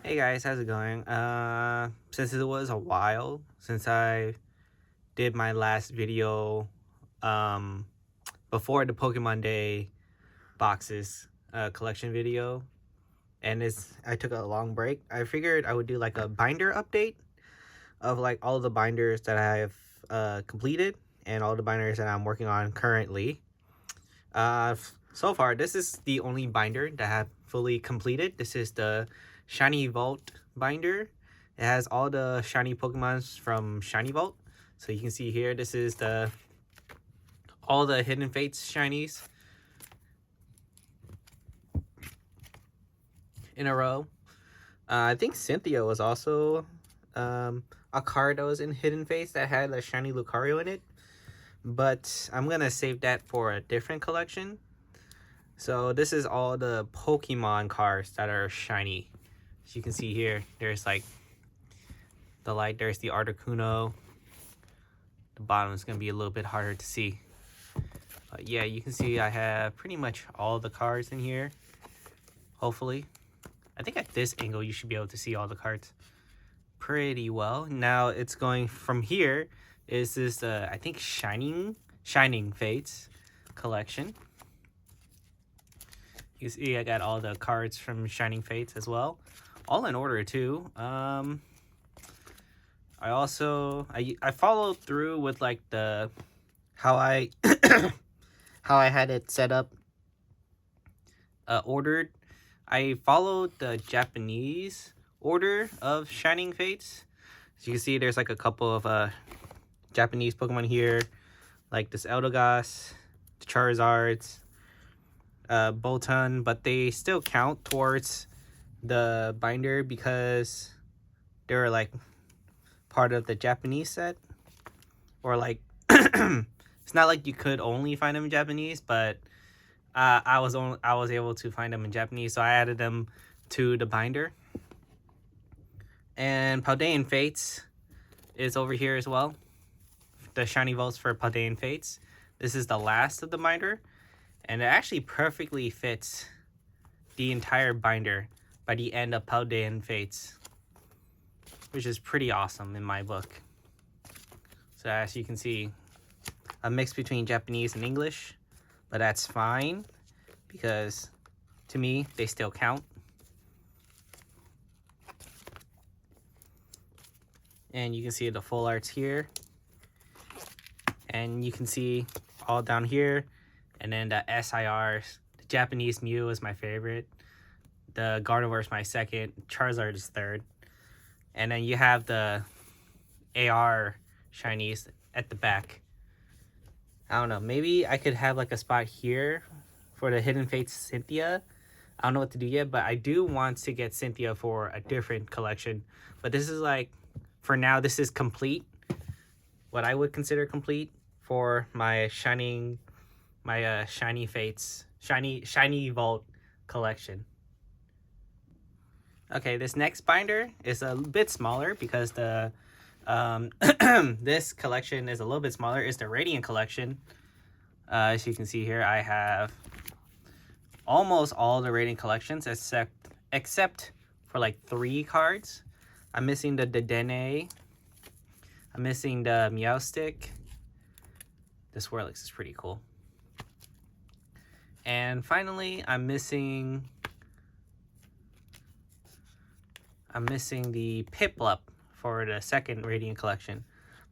Hey guys, how's it going? Since it was a while since I did my last video, um, before the Pokemon Day boxes collection video, and I took a long break. I figured I would do like a binder update of like all the binders that I have completed and all the binders that I'm working on currently. So far, this is the only binder that I have fully completed. This is the Shiny Vault binder. It has all the shiny Pokemons from Shiny Vault. So you can see here, this is all the Hidden Fates shinies in a row. I think Cynthia was also a card that was in Hidden Fates that had a shiny Lucario in it. But I'm gonna save that for a different collection. So this is all the Pokemon cards that are shiny. As you can see here, there's like there's the Articuno. The bottom is going to be a little bit harder to see. But yeah, you can see I have pretty much all the cards in here. Hopefully. I think at this angle you should be able to see all the cards pretty well. Now it's going from here is this I think Shining Fates collection. You see I got all the cards from Shining Fates as well. All in order too. I followed through with like how I how I had it set up ordered. I followed the Japanese order of Shining Fates. As you can see, there's like a couple of Japanese Pokemon here, like this Eldegoss, the Charizards, Bolton, but they still count towards the binder because they're like part of the Japanese set, or like it's not like you could only find them in Japanese, but I was able to find them in Japanese, so I added them to the binder. And Paldean Fates is over here as well. The shiny vaults for Paldean Fates. This is the last of the binder, and it actually perfectly fits the entire binder by the end of Paldean Fates, which is pretty awesome in my book. So as you can see, a mix between Japanese and English, but that's fine because to me they still count. And you can see the full arts here, and you can see all down here, and then the SIRs. The Japanese Mew is my favorite, the Gardevoir is my second, Charizard is third, and then you have the AR shinies at the back. I don't know, maybe I could have like a spot here for the Hidden Fates Cynthia. I don't know what to do yet, but I do want to get Cynthia for a different collection. But this is like, for now, this is complete. What I would consider complete for my Shiny Fates, Shiny Vault collection. Okay, this next binder is a bit smaller because the this collection is a little bit smaller. It's the Radiant collection. As you can see here, I have almost all the Radiant collections except for like 3 cards. I'm missing the Dedenne. I'm missing the Meowstic. The Swirlix is pretty cool. And finally, I'm missing the Piplup for the second Radiant collection.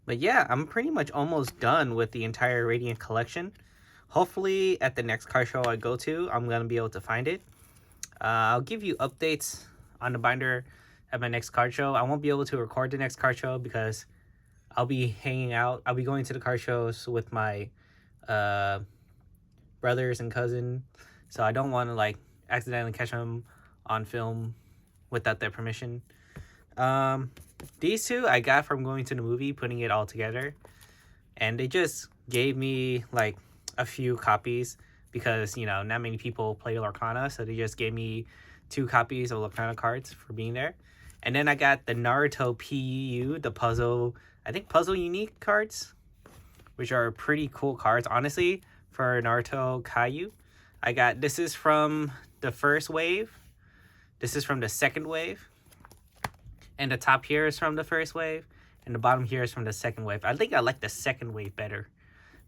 But yeah, I'm pretty much almost done with the entire Radiant collection. Hopefully at the next card show I go to, I'm going to be able to find it. I'll give you updates on the binder at my next card show. I won't be able to record the next card show because I'll be hanging out. I'll be going to the card shows with my brothers and cousin. So I don't want to like accidentally catch them on film without their permission. These two I got from going to the movie, putting it all together, and they just gave me like a few copies because, you know, not many people play Lorcana, so they just gave me 2 copies of Lorcana cards for being there. And then I got the Naruto PU, the puzzle unique cards, which are pretty cool cards, honestly, for Naruto Kaiu. This is from the first wave. This is from the second wave. And the top here is from the first wave, and the bottom here is from the second wave. I think I like the second wave better,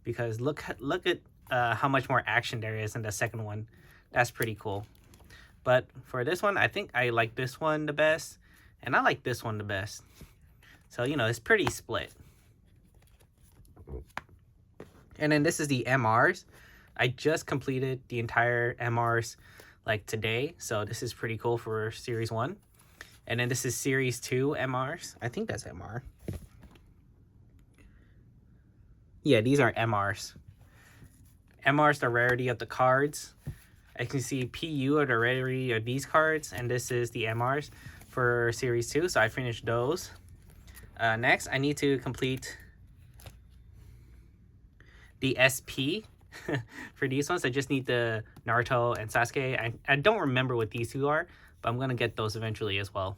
because look at how much more action there is in the second one. That's pretty cool. But for this one, I think I like this one the best, and I like this one the best. So, you know, it's pretty split. And then this is the MRs. I just completed the entire MRs like today, so this is pretty cool for Series 1. And then this is Series 2 MRs. I think that's MR. Yeah, these are MRs. MR's the rarity of the cards. I can see PU are the rarity of these cards, and this is the MRs for Series 2, so I finished those. Next, I need to complete the SP for these ones. I just need the Naruto and Sasuke. I don't remember what these two are, but I'm going to get those eventually as well.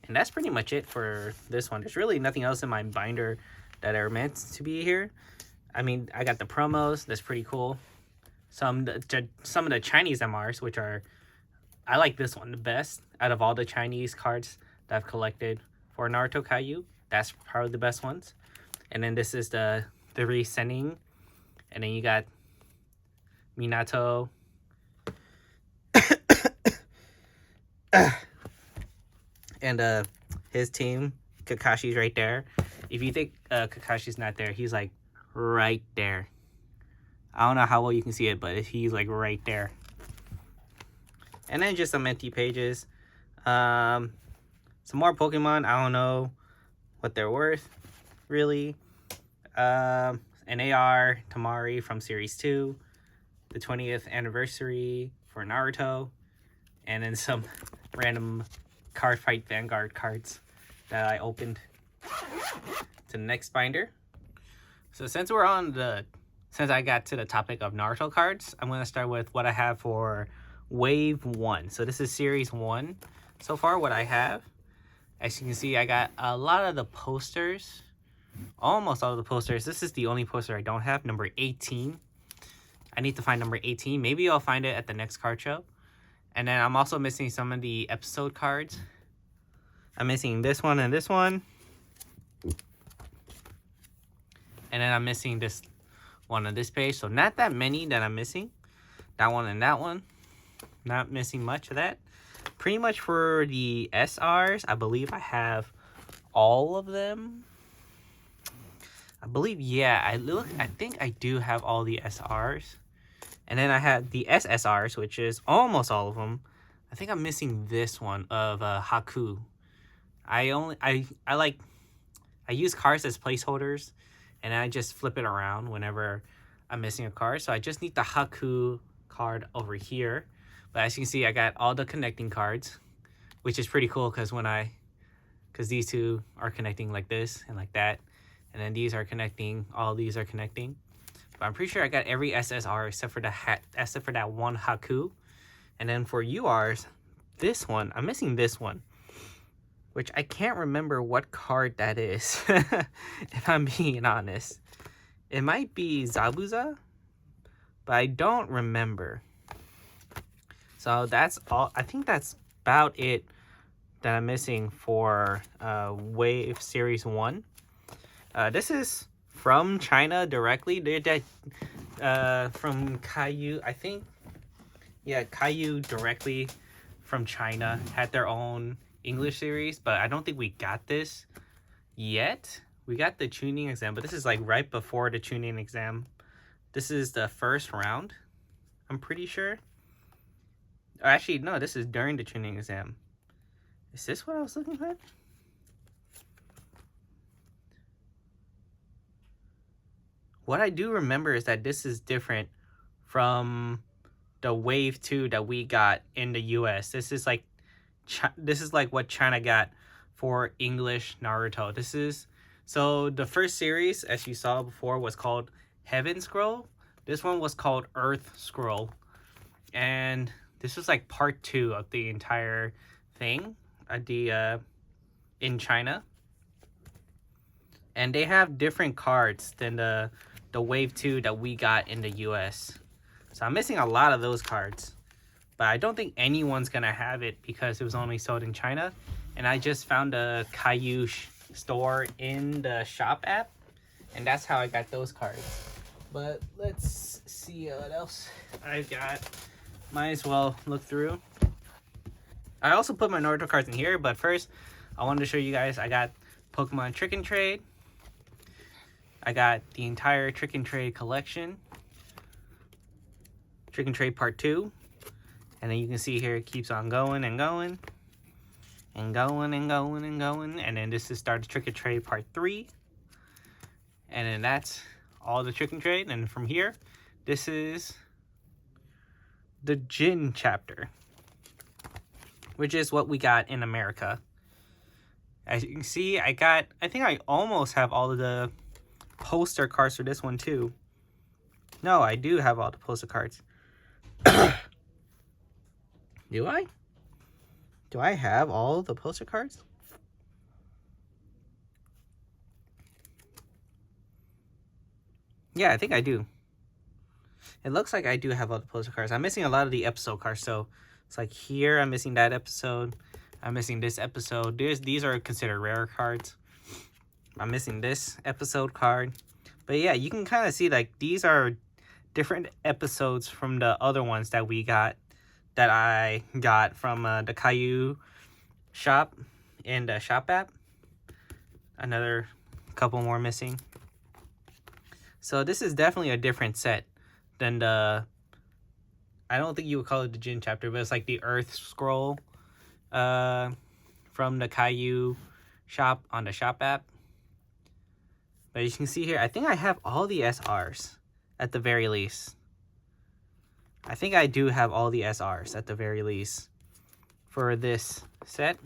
And that's pretty much it for this one. There's really nothing else in my binder that are meant to be here. I mean, I got the promos. That's pretty cool. Some of the Chinese MRs, which are... I like this one the best out of all the Chinese cards that I've collected for Naruto Kaiu. That's probably the best ones. And then this is the resending. And then you got Minato. And his team, Kakashi's right there. If you think Kakashi's not there, he's like right there. I don't know how well you can see it, but he's like right there. And then just some empty pages. Some more Pokemon. I don't know what they're worth, really. An AR Tamari from Series 2. The 20th anniversary for Naruto. And then some random Card Fight Vanguard cards that I opened to the next binder. So since I got to the topic of Naruto cards, I'm going to start with what I have for Wave 1. So this is Series 1 so far, what I have. As you can see, I got a lot of the posters. Almost all of the posters. This is the only poster I don't have, number 18. I need to find number 18. Maybe I'll find it at the next card show. And then I'm also missing some of the episode cards. I'm missing this one and this one. And then I'm missing this one on this page. So not that many that I'm missing. That one and that one. Not missing much of that. Pretty much for the SRs, I believe I have all of them. I believe, yeah, I think I do have all the SRs. And then I had the SSRs, which is almost all of them. I think I'm missing this one of Haku. I use cards as placeholders, and I just flip it around whenever I'm missing a card. So I just need the Haku card over here. But as you can see, I got all the connecting cards, which is pretty cool because these two are connecting like this and like that. And then these are connecting, all these are connecting. But I'm pretty sure I got every SSR except for that one Haku. And then for URs, this one, I'm missing this one, which I can't remember what card that is, if I'm being honest. It might be Zabuza, but I don't remember. So that's all. I think that's about it that I'm missing for Wave Series 1. This is from China directly. They're from Kaiu, I think. Yeah, Kaiu directly from China had their own English series, but I don't think we got this yet. We got the tuning exam, but this is like right before the tuning exam. This is the first round, I'm pretty sure. Actually, no, this is during the tuning exam. Is this what I was looking at? What I do remember is that this is different from the Wave 2 that we got in the US. This is like what China got for English Naruto. So the first series, as you saw before, was called Heaven Scroll. This one was called Earth Scroll. And this was like part 2 of the entire thing in China. And they have different cards than the Wave 2 that we got in the US. So I'm missing a lot of those cards. But I don't think anyone's going to have it because it was only sold in China. and I just found a Caillou store in the shop app, and that's how I got those cards. But let's see what else I got. Might as well look through. I also put my Naruto cards in here, but first I wanted to show you guys I got Pokemon Trick and Trade. I got the entire Trick and Trade collection. Trick and Trade Part 2. And then you can see here it keeps on going and going. And going and going and going. And then this is Start Trick and Trade Part 3. And then that's all the Trick and Trade. And from here, this is the Jin chapter, which is what we got in America. As you can see, I think I almost have all of the poster cards for this one too. No, I do have all the poster cards. Do I? Do I have all the poster cards? Yeah, I think I do. It looks like I do have all the poster cards. I'm missing a lot of the episode cards, so it's like here I'm missing that episode. I'm missing this episode. These are considered rare cards. I'm missing this episode card. But yeah, you can kind of see like these are different episodes from the other ones that we got, that I got from the Caillou shop in the shop app. Another couple more missing. So this is definitely a different set than the, I don't think you would call it the Jin chapter, but it's like the Earth Scroll from the Caillou shop on the shop app. But as you can see here, I think I have all the SRs at the very least. I think I do have all the SRs at the very least for this set.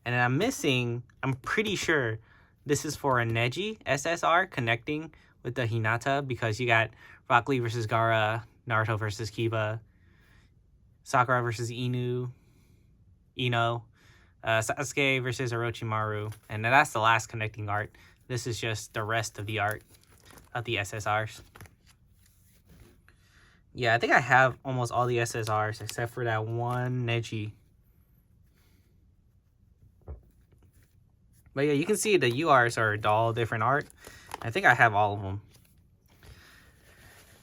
And then I'm missing, I'm pretty sure this is for a Neji SSR connecting with the Hinata, because you got Rock Lee versus Gaara, Naruto versus Kiba, Sakura versus Ino, Sasuke versus Orochimaru, and that's the last connecting art. This is just the rest of the art of the SSRs. Yeah, I think I have almost all the SSRs except for that one Neji. But yeah, you can see the URs are all different art. I think I have all of them.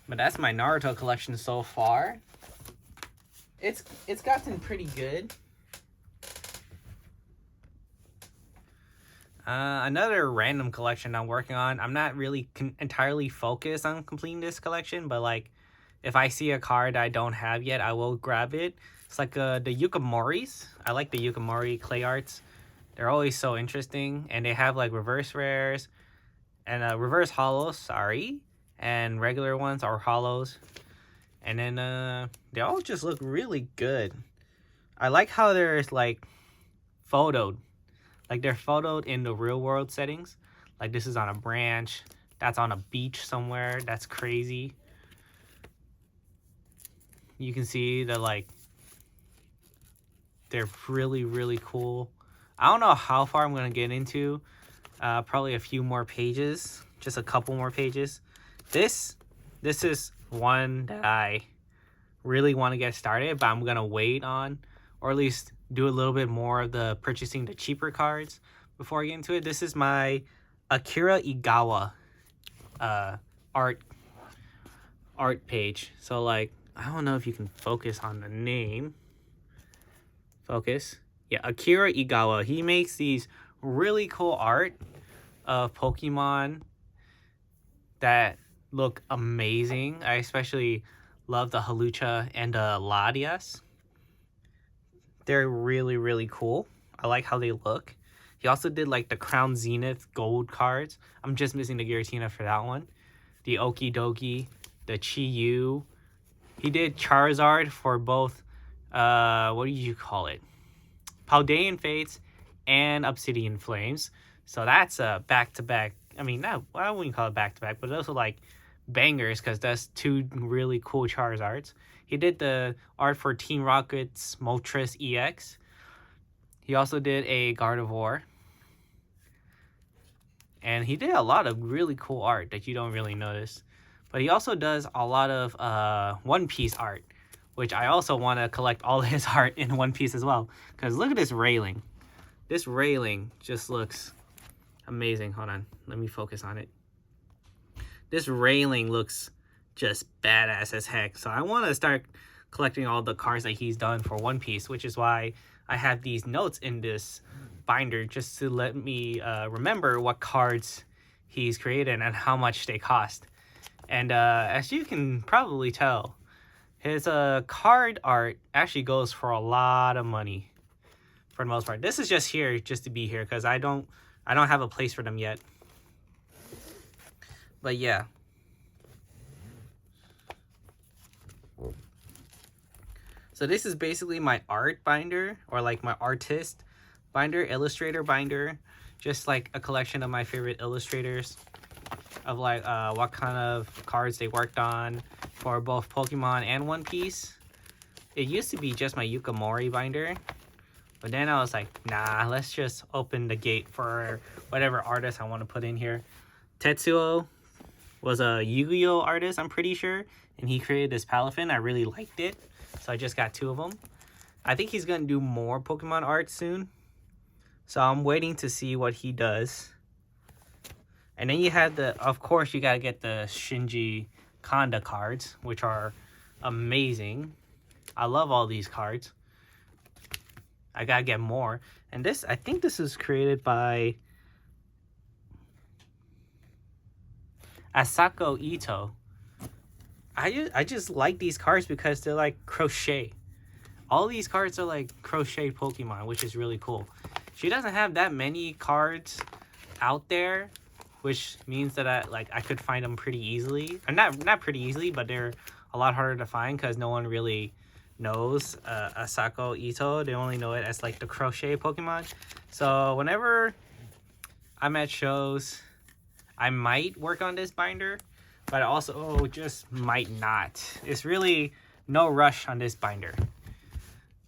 But that's my Naruto collection so far. It's gotten pretty good. Another random collection I'm working on. I'm not really entirely focused on completing this collection, but like if I see a card I don't have yet, I will grab it. It's like the Yukamoris. I like the Yukamori clay arts. They're always so interesting, and they have like reverse rares and reverse holos, sorry, and regular ones are holos. And then they all just look really good. I like how they're like photoed. Like they're photoed in the real world settings. Like this is on a branch, that's on a beach somewhere. That's crazy. You can see that like they're really, really cool. I don't know how far I'm gonna get into. Probably a few more pages, just a couple more pages. This is one that I really want to get started, but I'm gonna wait on, or at least do a little bit more of the purchasing the cheaper cards before I get into it. This is my Akira Igawa art page. So like, I don't know if you can focus on the name. Focus. Yeah, Akira Igawa. He makes these really cool art of Pokemon that look amazing. I especially love the Hawlucha and the Latias. They're really, really cool. I like how they look. He also did like the Crown Zenith gold cards. I'm just missing the Giratina for that one. The Okidogi, the Chi-Yu. He did Charizard for both, what do you call it? Paldean Fates and Obsidian Flames. So that's a back-to-back. I mean, I wouldn't call it back-to-back, but also like bangers, because that's two really cool Charizards. He did the art for Team Rocket's Moltres EX. He also did a Gardevoir. And he did a lot of really cool art that you don't really notice. But he also does a lot of One Piece art, which I also want to collect all his art in One Piece as well. Because look at this railing. This railing just looks amazing. Hold on, let me focus on it. This railing looks just badass as heck. So I want to start collecting all the cards that he's done for One Piece, which is why I have these notes in this binder just to let me remember what cards he's created and how much they cost. And as you can probably tell, his card art actually goes for a lot of money for the most part. This is just here just to be here because I don't have a place for them yet. But yeah. So this is basically my art binder, or like my artist binder, illustrator binder. Just like a collection of my favorite illustrators of like what kind of cards they worked on for both Pokemon and One Piece. It used to be just my Yukimori binder, but then I was like, nah, let's just open the gate for whatever artist I want to put in here. Tetsuo was a Yu-Gi-Oh artist, I'm pretty sure, and he created this Palafin. I really liked it, so I just got 2 of them. I think he's gonna do more Pokemon art soon, so I'm waiting to see what he does. And then you had of course, you gotta get the Shinji Kanda cards, which are amazing. I love all these cards. I gotta get more. And this, I think this is created by Asako Ito. I just like these cards because they're like crochet. All these cards are like crochet Pokemon, which is really cool. She doesn't have that many cards out there, which means that I could find them pretty easily. Or not pretty easily, but they're a lot harder to find because no one really knows Asako Ito. They only know it as like the crochet Pokemon. So whenever I'm at shows, I might work on this binder, but I also just might not. It's really no rush on this binder.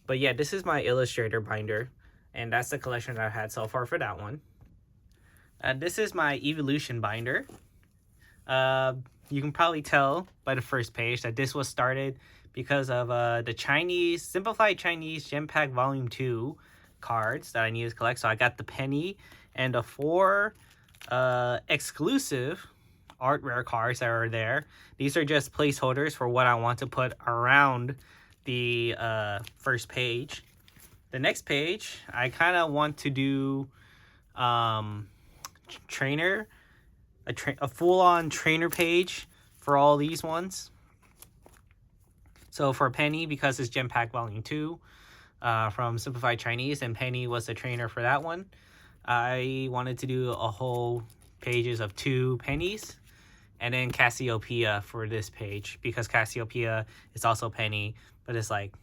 But yeah, this is my illustrator binder, and that's the collection that I've had so far for that one. This is my evolution binder. You can probably tell by the first page that this was started because of the Simplified Chinese Gem Pack Volume 2 cards that I needed to collect. So I got the penny and the 4 exclusive art rare cards that are there. These are just placeholders for what I want to put around the first page. The next page, I kind of want to do trainer, a full-on trainer page for all these ones. So for Penny, because it's Gem Pack Volume 2 from Simplified Chinese, and Penny was the trainer for that one, I wanted to do a whole pages of 2 pennies, and then Cassiopeia for this page, because Cassiopeia is also Penny, but it's like,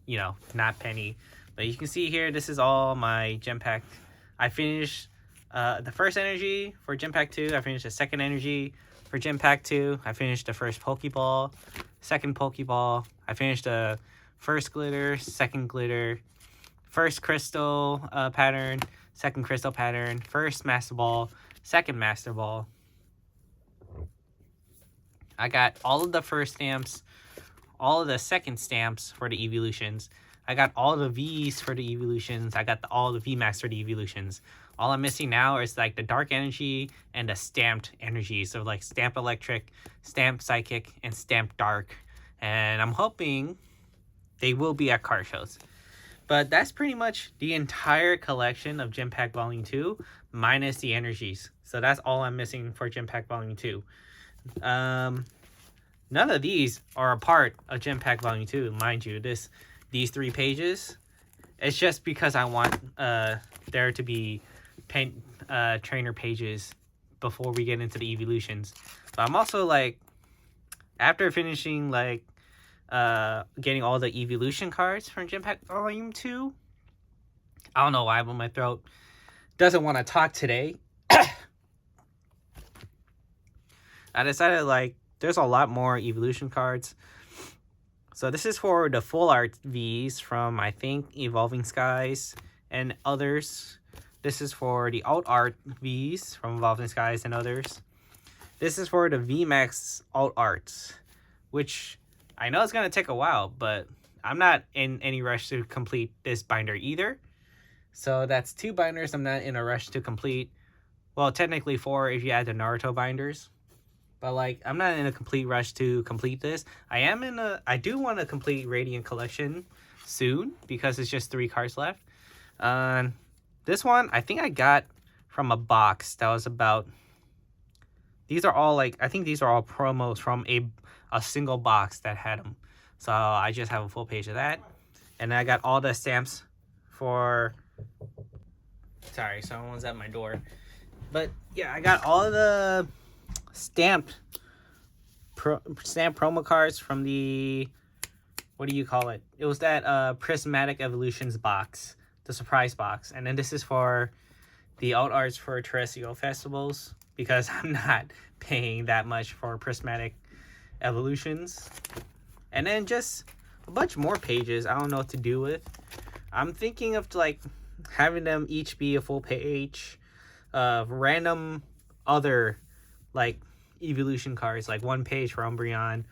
you know, not Penny. But you can see here, this is all my Gem Pack. I finished the first energy for Gem Pack 2. I finished the second energy for Gem Pack 2. I finished the first Pokeball, second Pokeball. I finished the first glitter, second glitter, first crystal pattern, second crystal pattern, first Master Ball, second Master Ball. I got all of the first stamps, all of the second stamps for the evolutions. I got all the V's for the evolutions. I got all the VMAX for the evolutions. All I'm missing now is like the dark energy and the stamped energies. So like stamp electric, stamp psychic, and stamp dark. And I'm hoping they will be at card shows. But that's pretty much the entire collection of Gem Pack Volume 2 minus the energies. So that's all I'm missing for Gem Pack Volume 2. None of these are a part of Gem Pack Volume 2, mind you. These 3 pages, it's just because I want there to be trainer pages before we get into the evolutions. But I'm also like, after finishing like getting all the evolution cards from Gem Pack Volume 2, I don't know why, but my throat doesn't want to talk today. I decided like there's a lot more evolution cards. So this is for the full art Vs from, I think, Evolving Skies and others. This is for the alt art Vs from Evolving Skies and others. This is for the VMAX alt arts, which I know it's going to take a while, but I'm not in any rush to complete this binder either. So that's 2 binders I'm not in a rush to complete. Well, technically 4 if you add the Naruto binders. But like, I'm not in a complete rush to complete this. I do want to complete Radiant Collection soon because it's just 3 cards left. This one, I think I got from a box that was about... These are all like, I think these are all promos from a single box that had them. So I just have a full page of that. And I got all the stamps for... Sorry, someone's at my door. But yeah, I got all the stamped promo cards from the... What do you call it? It was that Prismatic Evolutions box. The surprise box. And then this is for the alt arts for terrestrial festivals, because I'm not paying that much for Prismatic Evolutions. And then just a bunch more pages I don't know what to do with. I'm thinking of like having them each be a full page of random other like evolution cards, like 1 page for Umbreon,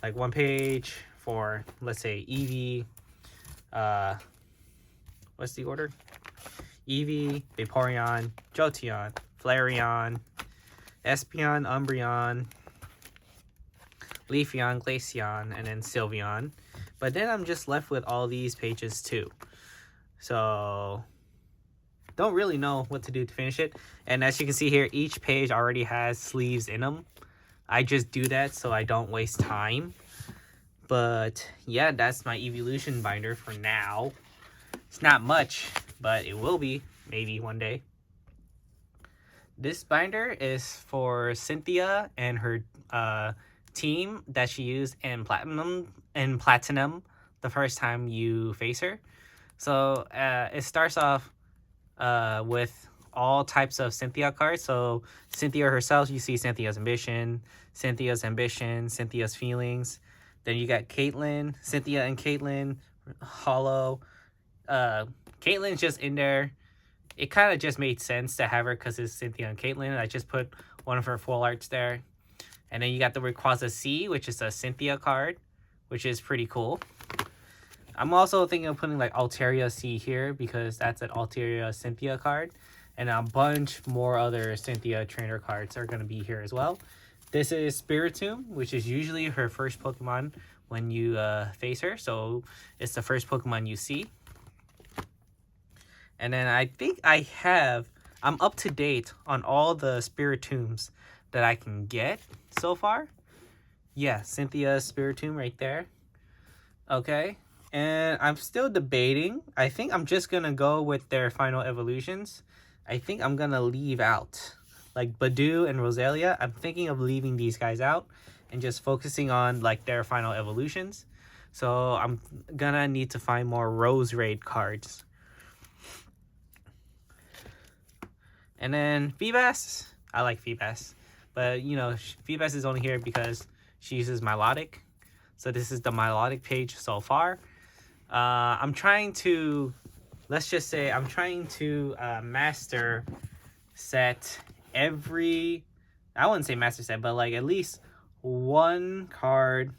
like 1 page for, let's say, Eevee, what's the order? Eevee, Vaporeon, Jolteon, Flareon, Espeon, Umbreon, Leafeon, Glaceon, and then Sylveon. But then I'm just left with all these pages too. So, don't really know what to do to finish it. And as you can see here, each page already has sleeves in them. I just do that so I don't waste time. But yeah, that's my evolution binder for now. It's not much, but it will be maybe one day. This binder is for Cynthia and her team that she used in Platinum the first time you face her. So it starts off with all types of Cynthia cards. So Cynthia herself, you see Cynthia's Ambition, Cynthia's Feelings. Then you got Caitlyn, Cynthia and Caitlyn, Hollow. Caitlyn's just in there. It kind of just made sense to have her because it's Cynthia and Caitlyn. I just put one of her full arts there. And then you got the Rayquaza C, which is a Cynthia card, which is pretty cool. I'm also thinking of putting like Altaria C here because that's an Altaria Cynthia card. And a bunch more other Cynthia trainer cards are going to be here as well. This is Spiritomb, which is usually her first Pokemon when you face her. So it's the first Pokemon you see. And then I think I'm up to date on all the Spiritombs that I can get so far. Yeah, Cynthia's Spiritomb right there. Okay. And I'm still debating. I think I'm just going to go with their final evolutions. I think I'm going to leave out like Badoo and Roselia. I'm thinking of leaving these guys out and just focusing on like their final evolutions. So I'm going to need to find more Roserade cards. And then Feebas. I like Feebas. But, you know, Feebas is only here because she uses Milotic. So this is the Milotic page so far. I'm trying to, let's just say, master set every, I wouldn't say master set, but like at least one card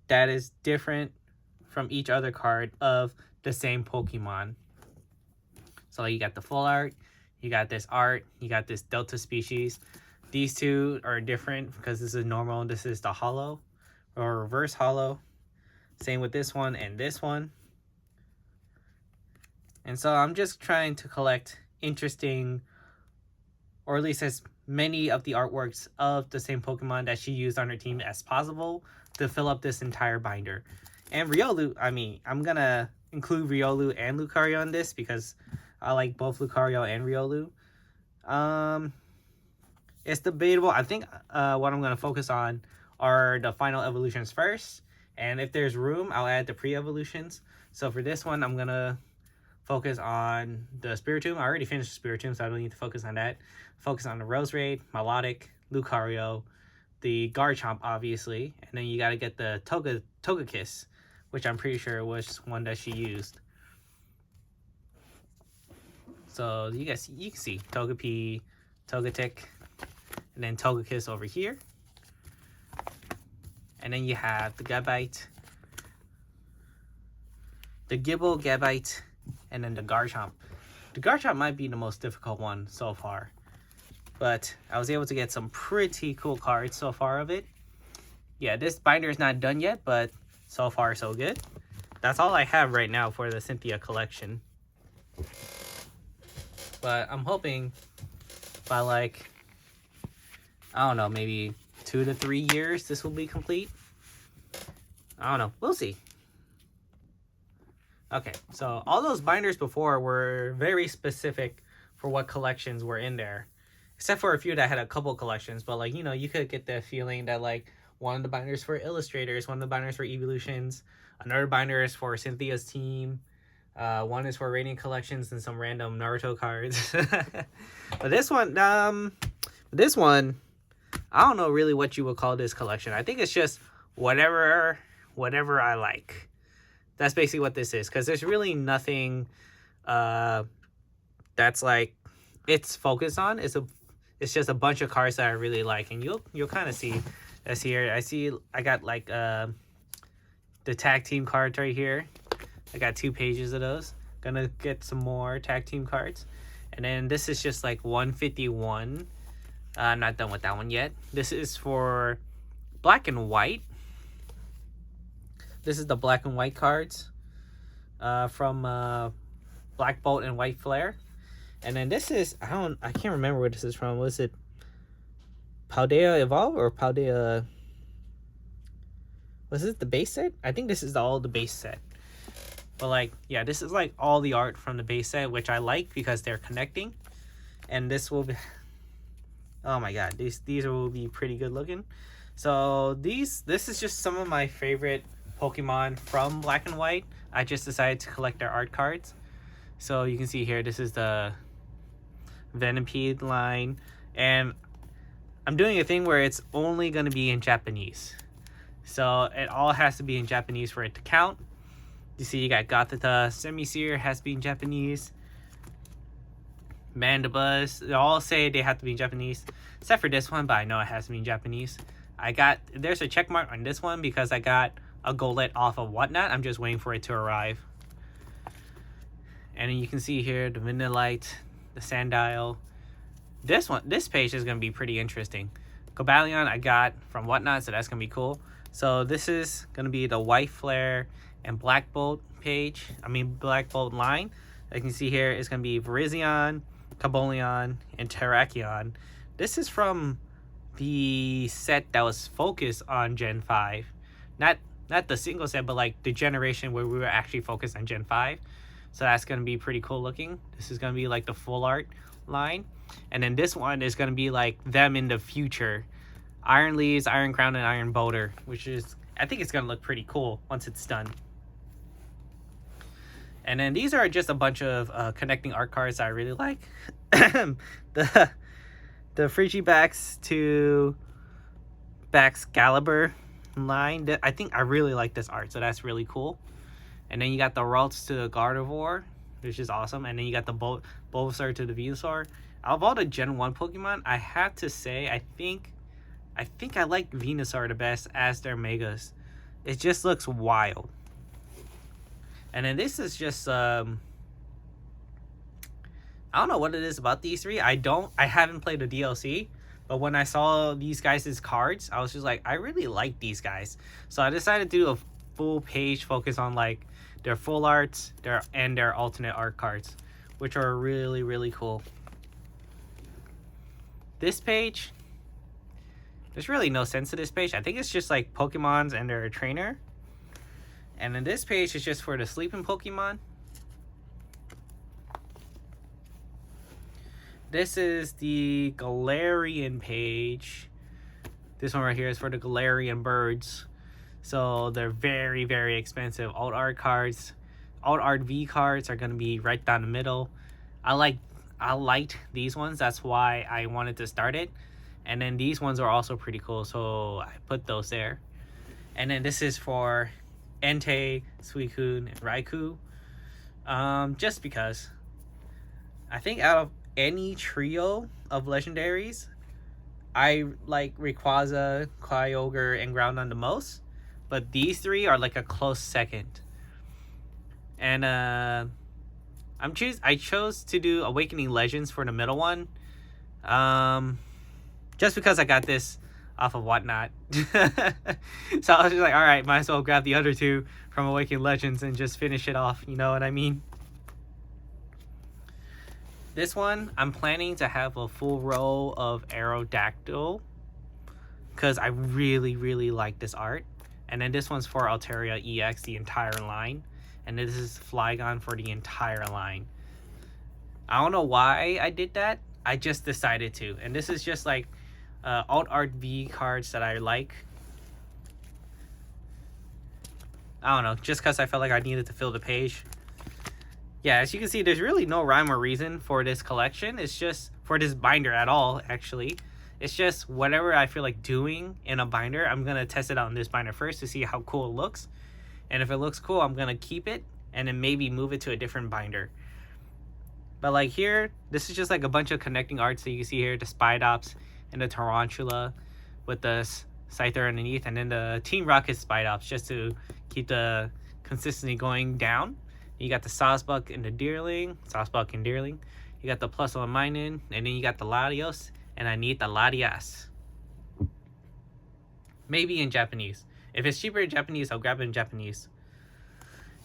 that is different from each other card of the same Pokemon. So you got the full art, you got this art, you got this Delta species. These two are different because this is normal and this is the holo or reverse holo. Same with this one and this one. And so I'm just trying to collect interesting, or at least as many of the artworks of the same Pokemon that she used on her team as possible to fill up this entire binder. And Riolu, I mean, I'm going to include Riolu and Lucario in this because I like both Lucario and Riolu. It's debatable. I think what I'm going to focus on are the final evolutions first. And if there's room, I'll add the pre-evolutions. So for this one, I'm going to focus on the Spiritomb. I already finished the Spiritomb, so I don't need to focus on that. Focus on the Roserade, Milotic, Lucario, the Garchomp, obviously. And then you got to get the Togekiss, which I'm pretty sure was one that she used. So you can see Togepi, Togetic, and then Togekiss over here. And then you have the Gabite, the Gible, Gabite, and then the Garchomp. The Garchomp might be the most difficult one so far, but I was able to get some pretty cool cards so far of it. Yeah, this binder is not done yet, but so far so good. That's all I have right now for the Cynthia collection. But I'm hoping by like, I don't know, maybe 2 to 3 years this will be complete. I don't know. We'll see. Okay, so all those binders before were very specific for what collections were in there. Except for a few that had a couple collections. But like, you know, you could get the feeling that like one of the binders for Illustrators, one of the binders for Evolutions, another binder is for Cynthia's team. One is for Radiant Collections and some random Naruto cards. But this one, I don't know really what you would call this collection. I think it's just whatever I like. That's basically what this is, because there's really nothing that's like it's focused on. It's just a bunch of cards that I really like, and you'll kind of see this here. I got like the tag team cards right here. I got 2 pages of those. Gonna get some more tag team cards. And then this is just like 151. I'm not done with that one yet. This is for black and white. This is the black and white cards from Black Bolt and White Flare. And then this is, I can't remember where this is from. Was it Paldea Evolve or Paldea? Was it the base set? I think this is all the base set. But like, yeah, this is like all the art from the base set, which I like because they're connecting. And this will be, oh my god, these will be pretty good looking. So this is just some of my favorite Pokemon from Black and White. I just decided to collect their art cards. So you can see here, this is the Venipede line. And I'm doing a thing where it's only going to be in Japanese. So it all has to be in Japanese for it to count. You see, you got Gothita, Semisear has to be in Japanese. Mandibuzz, they all say they have to be in Japanese. Except for this one, but I know it has to be in Japanese. There's a check mark on this one because I got a Golett off of Whatnot. I'm just waiting for it to arrive. And then you can see here the Vanillite, the Sandile. This page is going to be pretty interesting. Cobalion I got from Whatnot, so that's going to be cool. So this is going to be the White Flare and Black Bolt Black Bolt line. As you can see here, it's going to be Virizion, Cobalion, and Terrakion. This is from the set that was focused on Gen 5. Not the single set, but like the generation where we were actually focused on Gen 5. So that's going to be pretty cool looking. This is going to be like the full art line. And then this one is going to be like them in the future. Iron Leaves, Iron Crown, and Iron Boulder, which is, I think it's going to look pretty cool once it's done. And then these are just a bunch of connecting art cards that I really like. the Frigibax to Baxcalibur line. I think I really like this art, so that's really cool. And then you got the Ralts to the Gardevoir, which is awesome. And then you got the Bulbasaur to the Venusaur. Out of all the Gen 1 Pokemon, I have to say, I think I like Venusaur the best as their Megas. It just looks wild. And then this is just I don't know what it is about these three. I haven't played the DLC, but when I saw these guys' cards, I was just like, I really like these guys. So I decided to do a full page focus on like their full arts, their alternate art cards, which are really, really cool. This page, there's really no sense to this page. I think it's just like Pokemons and their trainer. And then this page is just for the sleeping Pokemon. This is the Galarian page. This one right here is for the Galarian birds. So they're very, very expensive. Alt art cards. Alt art V cards are going to be right down the middle. I liked these ones. That's why I wanted to start it. And then these ones are also pretty cool. So I put those there. And then this is for Entei, Suicune, and Raikou. Just because I think out of any trio of legendaries, I like Rayquaza, Kyogre, and Groudon the most. But these three are like a close second. And I chose to do Awakening Legends for the middle one. Just because I got this off of Whatnot. So I was just like, alright, might as well grab the other two from Awakening Legends and just finish it off, you know what I mean? This one, I'm planning to have a full row of Aerodactyl, because I really, really like this art. And then this one's for Altaria EX, the entire line. And this is Flygon for the entire line. I don't know why I did that. I just decided to. And this is just like alt art V cards that I like. I don't know, just because I felt like I needed to fill the page. Yeah, as you can see, there's really no rhyme or reason for this collection. It's just for this binder at all, actually. It's just whatever I feel like doing in a binder. I'm going to test it out in this binder first to see how cool it looks. And if it looks cool, I'm going to keep it and then maybe move it to a different binder. But like here, this is just like a bunch of connecting arts that you can see here. The Spidops and the Tarantula with the Scyther underneath. And then the Team Rocket Spidops just to keep the consistency going down. You got the Sawsbuck and the Deerling. Sawsbuck and Deerling. You got the Plusle Minun. And then you got the Latios. And I need the Latias. Maybe in Japanese. If it's cheaper in Japanese, I'll grab it in Japanese.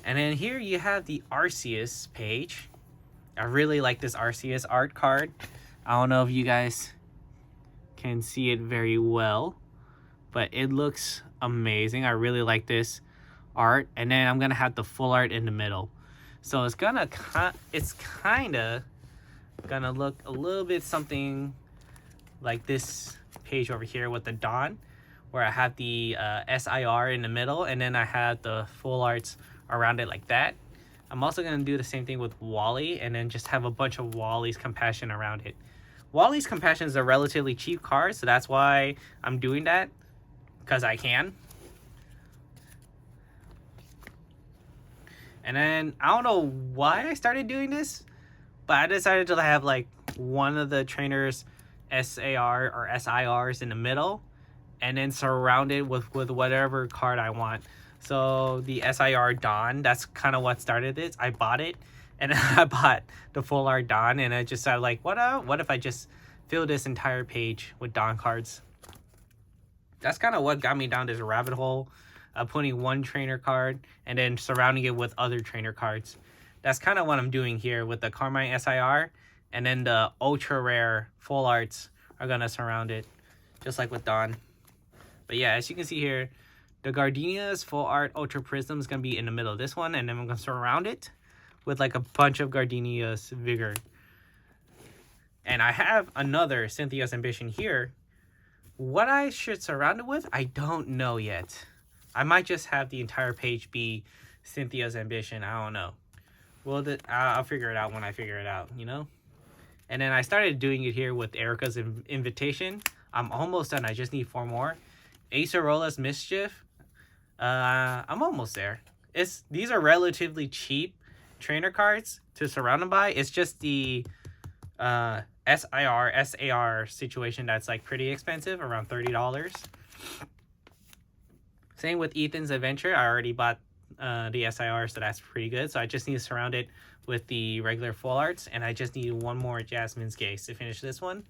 And then here you have the Arceus page. I really like this Arceus art card. I don't know if you guys can see it very well, but it looks amazing. I really like this art. And then I'm gonna have the full art in the middle. So it's kind of gonna look a little bit something like this page over here with the Dawn, where I have the SIR in the middle, and then I have the full arts around it like that. I'm also going to do the same thing with Wally, and then just have a bunch of Wally's Compassion around it. Wally's Compassion is a relatively cheap card, so that's why I'm doing that, because I can. And then, I don't know why I started doing this, but I decided to have like one of the trainers SAR or SIRs in the middle, and then surround it with whatever card I want. So the SIR Dawn, that's kind of what started this. I bought it, and I bought the full art Dawn, and I just started like, what if I just fill this entire page with Dawn cards? That's kind of what got me down this rabbit hole of putting one trainer card and then surrounding it with other trainer cards. That's kind of what I'm doing here with the Carmine SIR, and then the ultra rare full arts are gonna surround it, just like with Dawn. But yeah, as you can see here, the Gardenia's full art Ultra Prism is gonna be in the middle of this one, and then I'm gonna surround it with like a bunch of Gardenia's Vigor. And I have another Cynthia's Ambition here. What I should surround it with, I don't know yet. I might just have the entire page be Cynthia's Ambition. I don't know. Well, I'll figure it out when I figure it out, you know? And then I started doing it here with Erica's Invitation. I'm almost done. I just need 4 more. Acerola's Mischief. I'm almost there. These are relatively cheap trainer cards to surround them by. It's just the SAR situation that's like pretty expensive, around $30. Same with Ethan's Adventure. I already bought the SIR, so that's pretty good. So I just need to surround it with the regular full arts, and I just need 1 more Jasmine's Gaze to finish this one.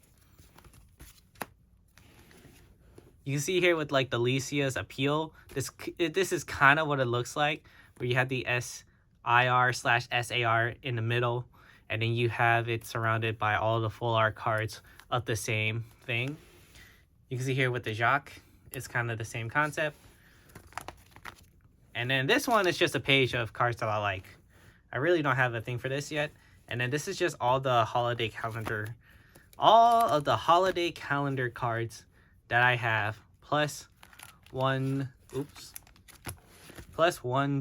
You can see here with like the Lycia's Appeal, this is kind of what it looks like, where you have the SIR/SAR in the middle, and then you have it surrounded by all the full art cards of the same thing. You can see here with the Jacques, it's kind of the same concept. And then this one is just a page of cards that I like. I really don't have a thing for this yet. And then this is just all the holiday calendar. All of the holiday calendar cards that I have. Plus one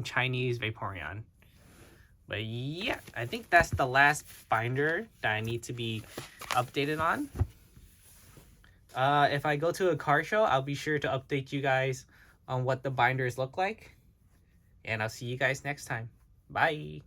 Chinese Vaporeon. But yeah, I think that's the last binder that I need to be updated on. If I go to a car show, I'll be sure to update you guys on what the binders look like. And I'll see you guys next time. Bye.